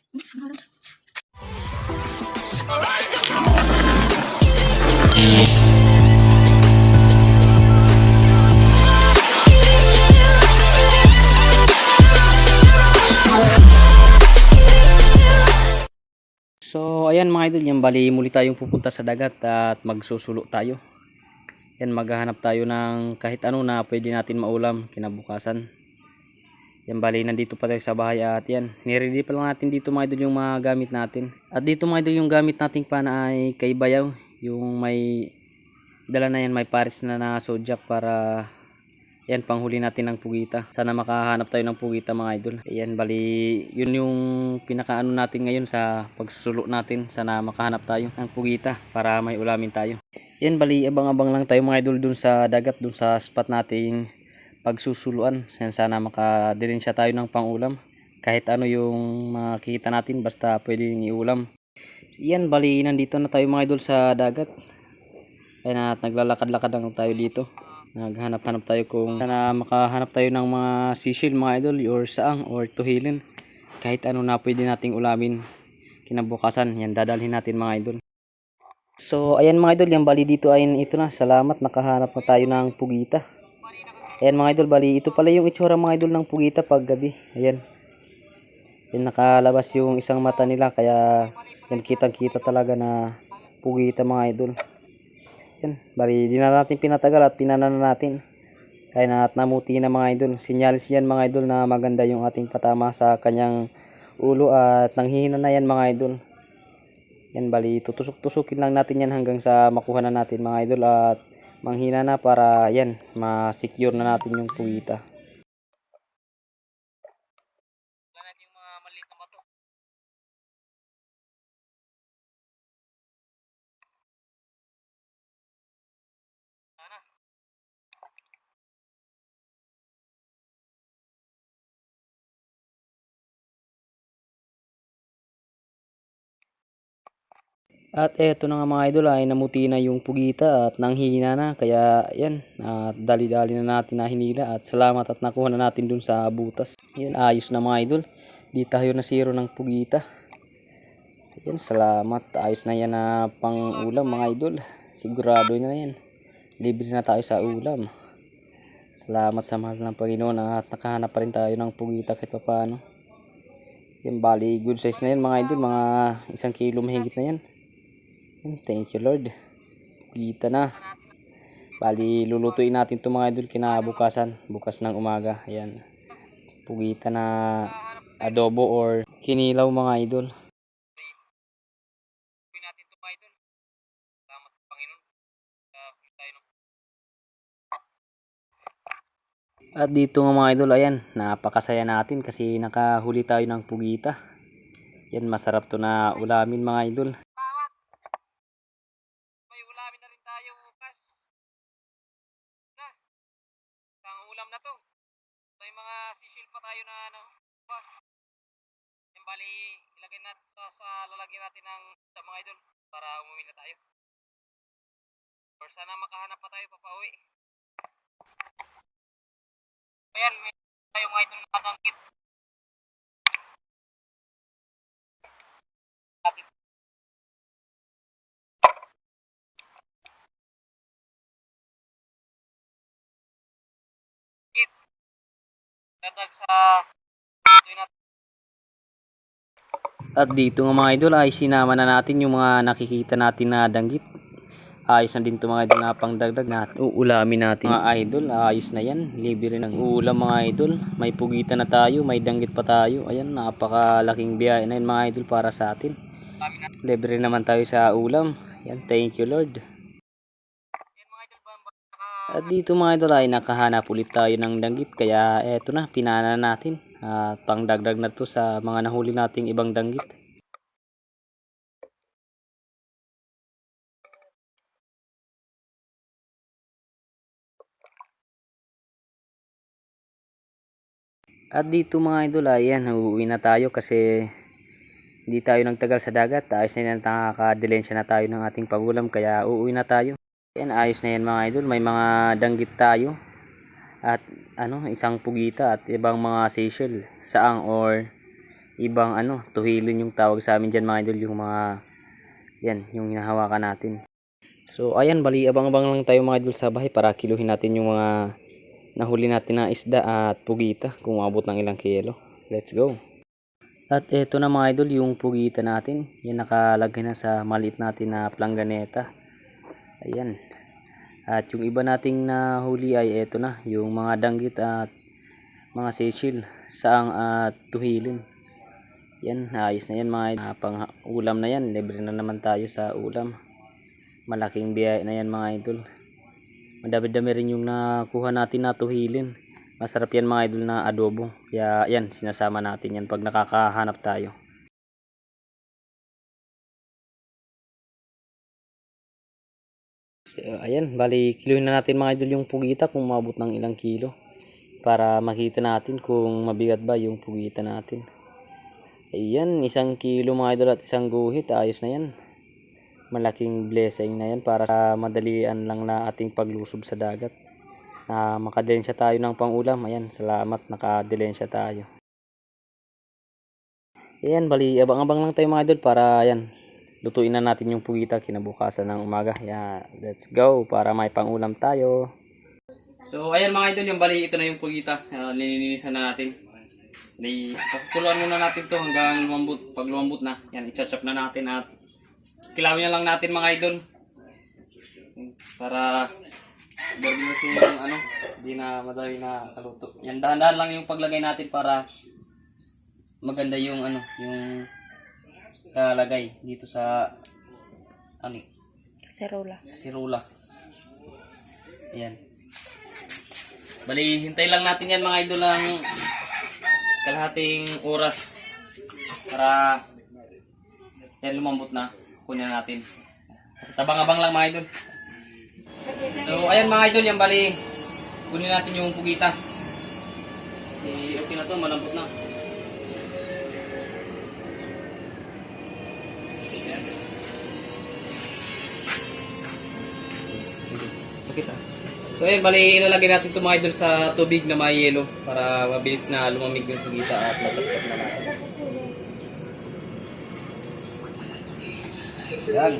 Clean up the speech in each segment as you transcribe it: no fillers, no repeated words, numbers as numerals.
So ayan mga idol, yan bali muli tayong pupunta sa dagat at magsusulo tayo. Yan, maghahanap tayo ng kahit ano na pwede natin maulam kinabukasan. Yan bali nandito pa tayo sa bahay at yan, niready pa lang natin dito mga idol yung mga gamit natin. At dito mga idol yung gamit nating pana ay kay Bayaw, yung may dala na yan, may pares na sojak para yan panghuli natin ng pugita. Sana makahanap tayo ng pugita mga idol. Ayan bali yun yung pinakaano natin ngayon sa pagsusulo natin. Sana makahanap tayo ng pugita para may ulamin tayo. Yan bali abang-abang lang tayo mga idol dun sa dagat, dun sa spot nating pagsusuluan. Yan, sana makadilinsya tayo ng pangulam. Kahit ano yung makikita natin basta pwedeng iulam. Yan bali nandito na tayo mga idol sa dagat. Ayan at naglalakad-lakad lang tayo dito. Naghanap-hanap tayo kung sana makahanap tayo ng mga sisil mga idol or saang or tuhilin. Kahit ano na pwede nating ulamin kinabukasan. Yan dadalhin natin mga idol. So ayan mga idol, yung bali dito ay ito na. Salamat, nakahanap na tayo ng pugita. Ayan mga idol, bali ito pala yung itsura mga idol ng pugita pag gabi. Ayan. Yan, nakalabas yung isang mata nila kaya yan kitang kita talaga na pugita mga idol. Yan, bali di na natin pinatagal at pinanan natin. Kaya na at namuti na mga idol. Sinyalis yan mga idol na maganda yung ating patama sa kanyang ulo at nanghihina na yan mga idol. Yan bali tutusok-tusukin lang natin yan hanggang sa makuha na natin mga idol at manghina na para yan ma-secure na natin yung pugita. At eto na nga mga idol ay namuti na yung pugita at nanghihina na kaya yan dali-dali na natin na hinila at salamat at nakuha na natin dun sa butas. Yan, ayos na mga idol. Di tayo nasiro ng pugita. Yan, salamat. Ayos na yan na pang ulam mga idol. Sigurado na yan. Libre na tayo sa ulam. Salamat sa mahal ng Panginoon at nakahanap pa rin tayo ng pugita kahit pa paano. Yan bali good size na yan mga idol. Mga 1 kilo mahigit na yan. Thank you Lord. Pugita na. Bali lulutuin natin ito mga idol kinabukasan. Bukas ng umaga. Ayan. Pugita na adobo or kinilaw mga idol. At dito nga mga idol, ayan, napakasaya natin kasi nakahuli tayo ng pugita. Yan, masarap to na ulamin mga idol. May ulamin na rin tayo bukas. Ang ulam na to. May mga sisil pa tayo na ano. Yan bali, ilagay natin sa lalagyan natin ng sa mga idol para umuwi na tayo. Or sana makahanap pa tayo papauwi. Ayan, may tayong idol na kadangkit. At dito nga mga idol ay sinama na natin yung mga nakikita natin na danggit. Ayos na din ito mga idol na pangdagdag na uulamin natin mga idol. Ayos na yan, libre ng uulam mga idol. May pugita na tayo, may danggit pa tayo. Ayan, napakalaking biyahe na yun mga idol para sa atin. Libre naman tayo sa ulam. Yan, thank you Lord. At dito mga idol ay nakahanap ulit tayo ng danggit kaya eto na, pinana natin. Pangdagdag na to sa mga nahuli nating ibang danggit. At dito mga idol ay yan, uuwi na tayo kasi hindi tayo nagtagal sa dagat. Ayos na yan, nakakadilensya na tayo ng ating pagulam kaya uuwi na tayo. Yan, ayos na yan mga idol, may mga danggit tayo. At ano, isang pugita at ibang mga seychell, saang or ibang ano, tuhilin yung tawag sa amin dyan mga idol, yung mga yan, yung hinahawakan natin. So ayan, bali abang-abang lang tayo mga idol sa bahay para kiluhin natin yung mga nahuli natin na isda at pugita kung umabot ng ilang kilo. Let's go. At eto na mga idol yung pugita natin. Yan, nakalagay na sa maliit natin na planganeta. Ayan. At yung iba nating nahuli ay eto na, yung mga danggit at mga seashell, saang at tuhilin. Yan, ayos na yan mga idol. Pang ulam na yan, libre na naman tayo sa ulam. Malaking biyaya na yan mga idol. Madami-dami rin yung nakuha natin na tuhilin. Masarap yan mga idol na adobo. Kaya yan, sinasama natin yan pag nakakahanap tayo. So, ayan, bali kiluhin na natin mga idol yung pugita kung umabot ng ilang kilo. Para makita natin kung mabigat ba yung pugita natin. Ayan, 1 kilo mga idol at 1 guhit. Ayos na yan. Malaking blessing na yan para sa madalian lang na ating paglusob sa dagat. Makadilensya tayo ng pangulam. Ayan, salamat, nakadilensya tayo. Ayan, bali abang-abang lang tayo mga idol para ayan, lutuin na natin yung pugita kinabukasan ng umaga. Ayan, let's go para may pangulam tayo. So ayan mga idol, yung bali ito na yung pugita. Lininisan na natin. Pakukuluan muna natin to hanggang lumambot. Pag lumambot na, yan, i-chop na natin at kilawin na lang natin mga idol. Para berbinusin yung ano, hindi na madali na kaluto. Yan, dahan-dahan lang yung paglagay natin para maganda yung ano, yung kalagay dito sa ano, kaserola. Ayan. Bali, hintay lang natin yan mga idol ng kalahating oras para yan lumambot na. Kunin natin. Tabang-abang lang mga idol. So ayan mga idol, yan bali kunin natin yung pugita. Kasi okay na to, malambot na. Ayan. Pakita. So ayan, bali ilalagay natin ito mga idol sa tubig na may yelo para mabilis na lumamig yung pugita at machop-chop na natin. Yan.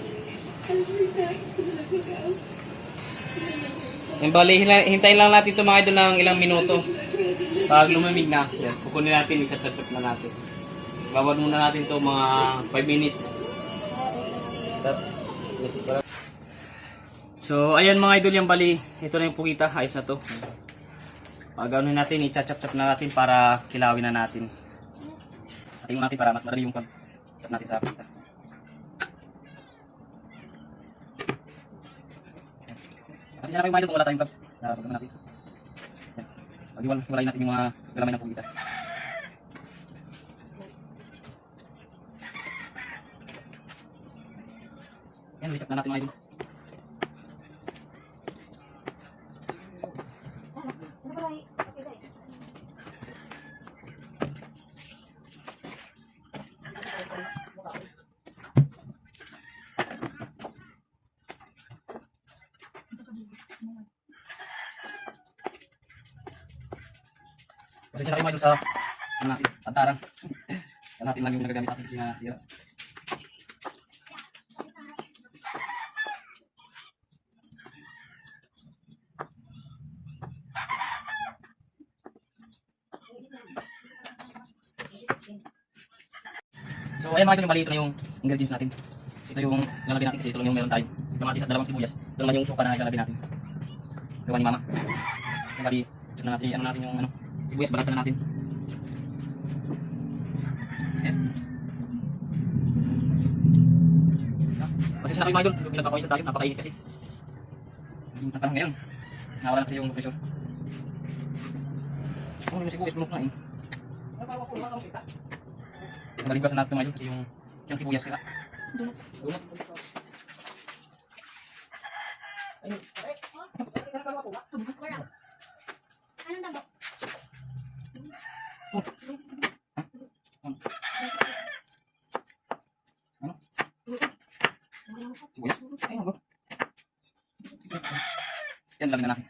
Yan, bali hintayin lang natin ito mga idol ng ilang minuto. Pag lumamig na, yan, kukunin natin, isa-chop na natin. Babad muna natin ito mga 5 minutes. So, ayan mga idol, yung bali, ito na yung pugita, ayos na to. Pag-ano natin, i-chop na natin para kilawin na natin. Ating natin para mas madali yung pag-chop natin sa pugita. Kasi siya na kayo mga idol kung wala tayong gloves. Pag-ano natin. Pag-iwalayin natin yung mga galamay ng pugita. Ayan, i-chop na natin mga idol. Kasi siya kayo mga idol sa ano natin, tantarang. Yan natin lang yung nagagamit natin kasi sira. So ayan mga idol, yung mali, ito na yung ingredients natin. Ito yung lalagay natin kasi ito lang yung meron tayo. Kamatis at 2 sibuyas. Ito naman yung suka na ilalagay natin. Gawa ni mama. So bali, check na natin, ano natin yung ano, sibuyas, balatan na natin. Ayan. Kasi siya na kayo mga idol, pinagpapawisan tayo, napakainit kasi. Yung tatanong ngayon, nawala na kasi yung pressure. Oh, yung sibuyas, bulok na eh. Nabaligasan natin mga idol kasi yung isang sibuyas sila. Dunot. Ayun. Anong tabo? Ano? Sibuyas? Ayun ako. Yan, lagyan na natin.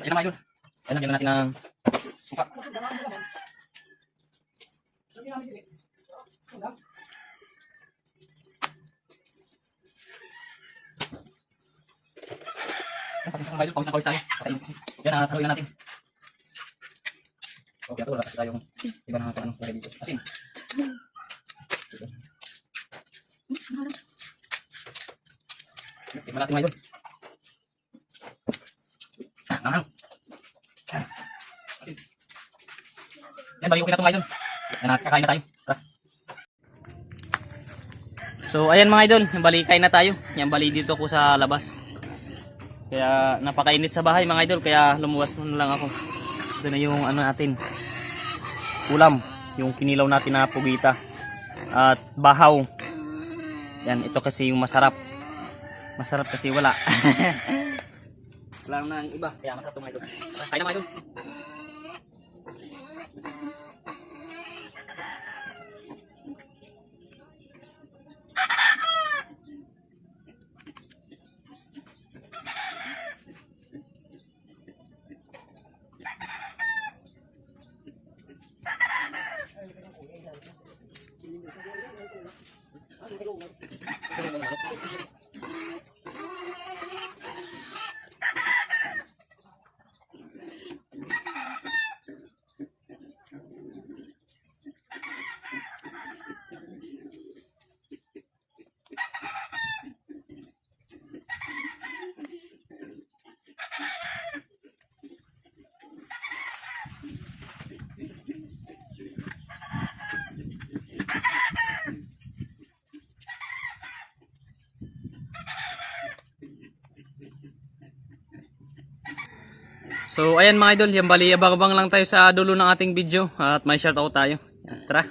Ayan mga idol. Ayan, lagyan na natin ng suka. Ayan, pasensya mga idol. Pawis na pawis tayo. Patayin kasi. Yan, haluin na natin. Okay, ito wala kasi tayong iba na ano lagay dito. Asin. Tingnan natin mga idol. Nanghang. Asin. Yan, bali okay na ito mga idol. Yan, kakain na tayo. Tara. So, ayan mga idol. Yung bali, kain na tayo. Yan, bali dito ko sa labas. Kaya napakainit sa bahay mga idol. Kaya lumuwas na lang ako. Ito na yung ano natin. Ulam. Yung kinilaw natin na pugita. At bahaw. Yan, ito kasi yung masarap. Masarap kasi wala. Wala nang iba. Kaya masarap ito mga idol. Kain na mga idol. So ayan mga idol, yan bali abang-abang lang tayo sa dulo ng ating video at may shoutout tayo. Tara.